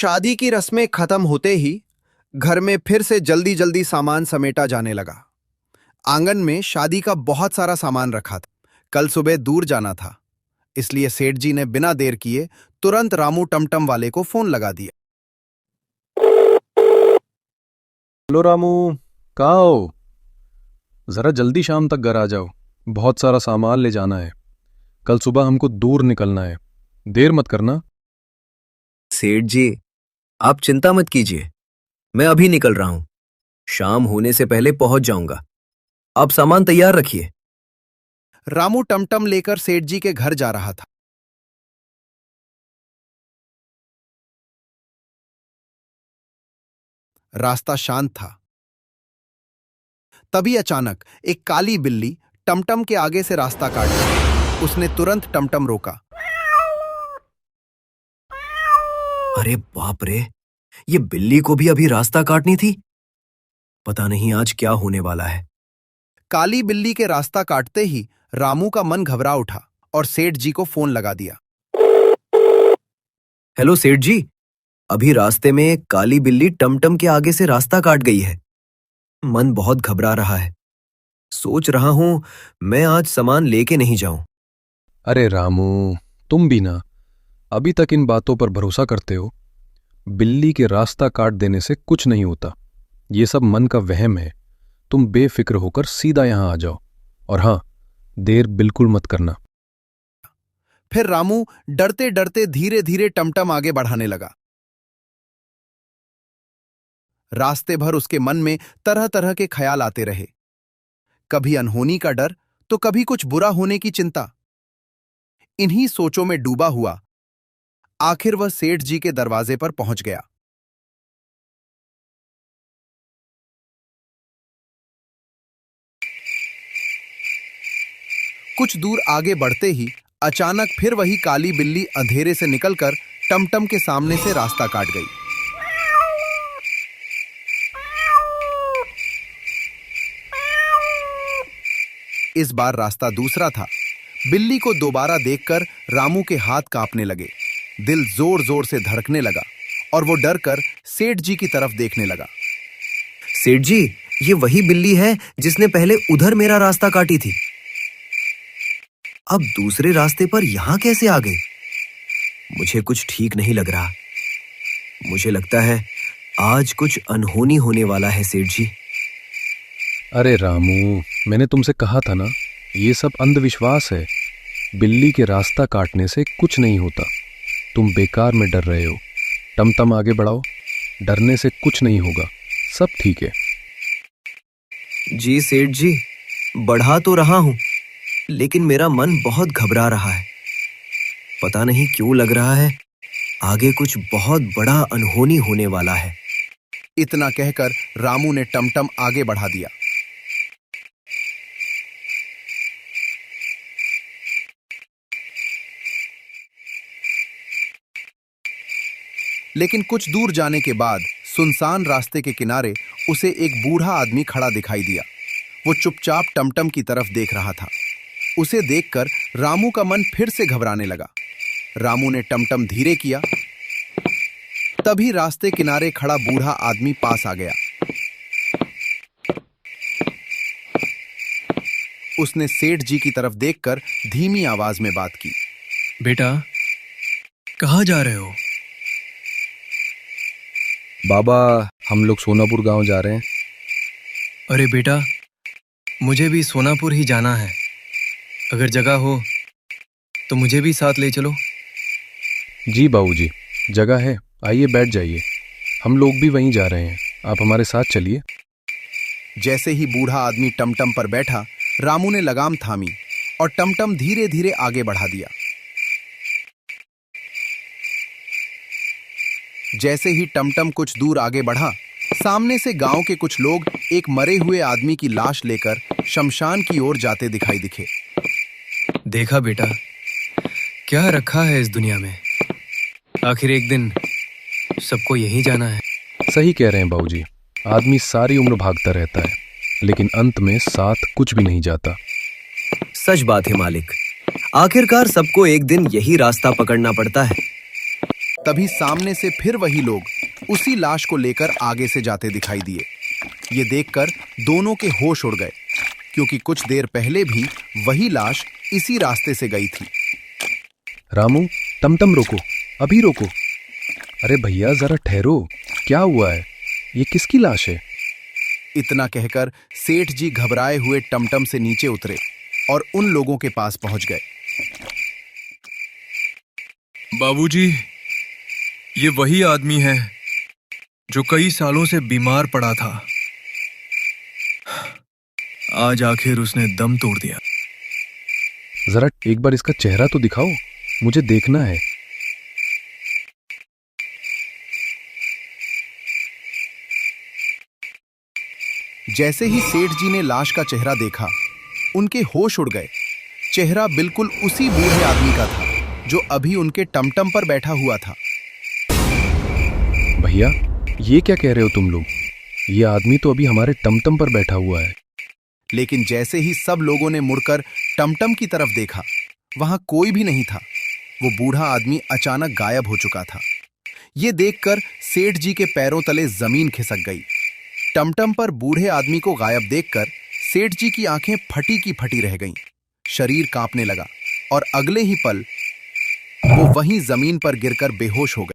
शादी की रस्में खत्म होते ही घर में फिर से जल्दी जल्दी सामान समेटा जाने लगा। आंगन में शादी का बहुत सारा सामान रखा था। कल सुबह दूर जाना था, इसलिए सेठ जी ने बिना देर किए तुरंत रामू टमटम वाले को फोन लगा दिया। हेलो रामू, कहाँ हो? जरा जल्दी शाम तक घर आ जाओ, बहुत सारा सामान ले जाना है। कल सुबह हमको दूर निकलना है, देर मत करना। सेठ जी, आप चिंता मत कीजिए, मैं अभी निकल रहा हूं। शाम होने से पहले पहुंच जाऊंगा। आप सामान तैयार रखिए। रामू टमटम लेकर सेठ जी के घर जा रहा था। रास्ता शांत था। तभी अचानक एक काली बिल्ली टमटम के आगे से रास्ता काट गई। उसने तुरंत टमटम रोका। अरे बाप रे, ये बिल्ली को भी अभी रास्ता काटनी थी। पता नहीं आज क्या होने वाला है। काली बिल्ली के रास्ता काटते ही रामू का मन घबरा उठा और सेठ जी को फोन लगा दिया। हेलो सेठ जी, अभी रास्ते में एक काली बिल्ली टमटम के आगे से रास्ता काट गई है। मन बहुत घबरा रहा है। सोच रहा हूं मैं आज सामान लेके नहीं जाऊं। अरे रामू, तुम भी ना अभी तक इन बातों पर भरोसा करते हो। बिल्ली के रास्ता काट देने से कुछ नहीं होता, ये सब मन का वहम है। तुम बेफिक्र होकर सीधा यहां आ जाओ, और हां, देर बिल्कुल मत करना। फिर रामू डरते डरते धीरे धीरे टमटम आगे बढ़ाने लगा। रास्ते भर उसके मन में तरह तरह के ख्याल आते रहे। कभी अनहोनी का डर, तो कभी कुछ बुरा होने की चिंता। इन्हीं सोचों में डूबा हुआ आखिर वह सेठ जी के दरवाजे पर पहुंच गया। कुछ दूर आगे बढ़ते ही अचानक फिर वही काली बिल्ली अंधेरे से निकलकर टमटम के सामने से रास्ता काट गई। इस बार रास्ता दूसरा था। बिल्ली को दोबारा देखकर रामू के हाथ कांपने लगे, दिल जोर जोर से धड़कने लगा और वो डरकर सेठ जी की तरफ देखने लगा। सेठ जी, ये वही बिल्ली है जिसने पहले उधर मेरा रास्ता काटी थी। अब दूसरे रास्ते पर यहां कैसे आ गई? मुझे कुछ ठीक नहीं लग रहा। मुझे लगता है आज कुछ अनहोनी होने वाला है सेठ जी। अरे रामू, मैंने तुमसे कहा था ना, ये सब अंधविश्वास है। बिल्ली के रास्ता काटने से कुछ नहीं होता। तुम बेकार में डर रहे हो। टमटम आगे बढ़ाओ, डरने से कुछ नहीं होगा, सब ठीक है। जी सेठ जी, बढ़ा तो रहा हूं, लेकिन मेरा मन बहुत घबरा रहा है। पता नहीं क्यों लग रहा है आगे कुछ बहुत बड़ा अनहोनी होने वाला है। इतना कहकर रामू ने टमटम आगे बढ़ा दिया। लेकिन कुछ दूर जाने के बाद सुनसान रास्ते के किनारे उसे एक बूढ़ा आदमी खड़ा दिखाई दिया। वो चुपचाप टमटम की तरफ देख रहा था। उसे देखकर रामू का मन फिर से घबराने लगा। रामू ने टमटम धीरे किया। तभी रास्ते किनारे खड़ा बूढ़ा आदमी पास आ गया। उसने सेठ जी की तरफ देखकर धीमी आवाज में बात की। बेटा, कहाँ जा रहे हो? बाबा, हम लोग सोनापुर गांव जा रहे हैं। अरे बेटा, मुझे भी सोनापुर ही जाना है। अगर जगह हो तो मुझे भी साथ ले चलो। जी बाबूजी, जगह है, आइए बैठ जाइए। हम लोग भी वहीं जा रहे हैं, आप हमारे साथ चलिए। जैसे ही बूढ़ा आदमी टमटम पर बैठा, रामू ने लगाम थामी और टमटम धीरे धीरे आगे बढ़ा दिया। जैसे ही टमटम कुछ दूर आगे बढ़ा, सामने से गांव के कुछ लोग एक मरे हुए आदमी की लाश लेकर शमशान की ओर जाते दिखाई दिखे। देखा बेटा, क्या रखा है इस दुनिया में। आखिर एक दिन सबको यहीं जाना है। सही कह रहे हैं बाबूजी, आदमी सारी उम्र भागता रहता है, लेकिन अंत में साथ कुछ भी नहीं जाता। सच बात है मालिक, आखिरकार सबको एक दिन यही रास्ता पकड़ना पड़ता है। तभी सामने से फिर वही लोग उसी लाश को लेकर आगे से जाते दिखाई दिए। ये देखकर दोनों के होश उड़ गए, क्योंकि कुछ देर पहले भी वही लाश इसी रास्ते से गई थी। रामू, टमटम रोको, अभी रोको। अरे भैया जरा ठहरो, क्या हुआ है? ये किसकी लाश है? इतना कहकर सेठ जी घबराए हुए टमटम से नीचे उतरे और उन लोगों के पास पहुंच गए। बाबूजी, ये वही आदमी है जो कई सालों से बीमार पड़ा था। आज आखिर उसने दम तोड़ दिया। जरा एक बार इसका चेहरा तो दिखाओ, मुझे देखना है। जैसे ही सेठ जी ने लाश का चेहरा देखा, उनके होश उड़ गए। चेहरा बिल्कुल उसी बूढ़े आदमी का था जो अभी उनके टमटम पर बैठा हुआ था। भैया, ये क्या कह रहे हो तुम लोग? ये आदमी तो अभी हमारे टमटम पर बैठा हुआ है। लेकिन जैसे ही सब लोगों ने मुड़कर टमटम की तरफ देखा, वहां कोई भी नहीं था। वो बूढ़ा आदमी अचानक गायब हो चुका था। ये देखकर सेठ जी के पैरों तले जमीन खिसक गई। टमटम पर बूढ़े आदमी को गायब देखकर सेठ जी की आंखें फटी की फटी रह गईं। शरीर कांपने लगा और अगले ही पल वो वहीं जमीन पर गिरकर बेहोश हो गए।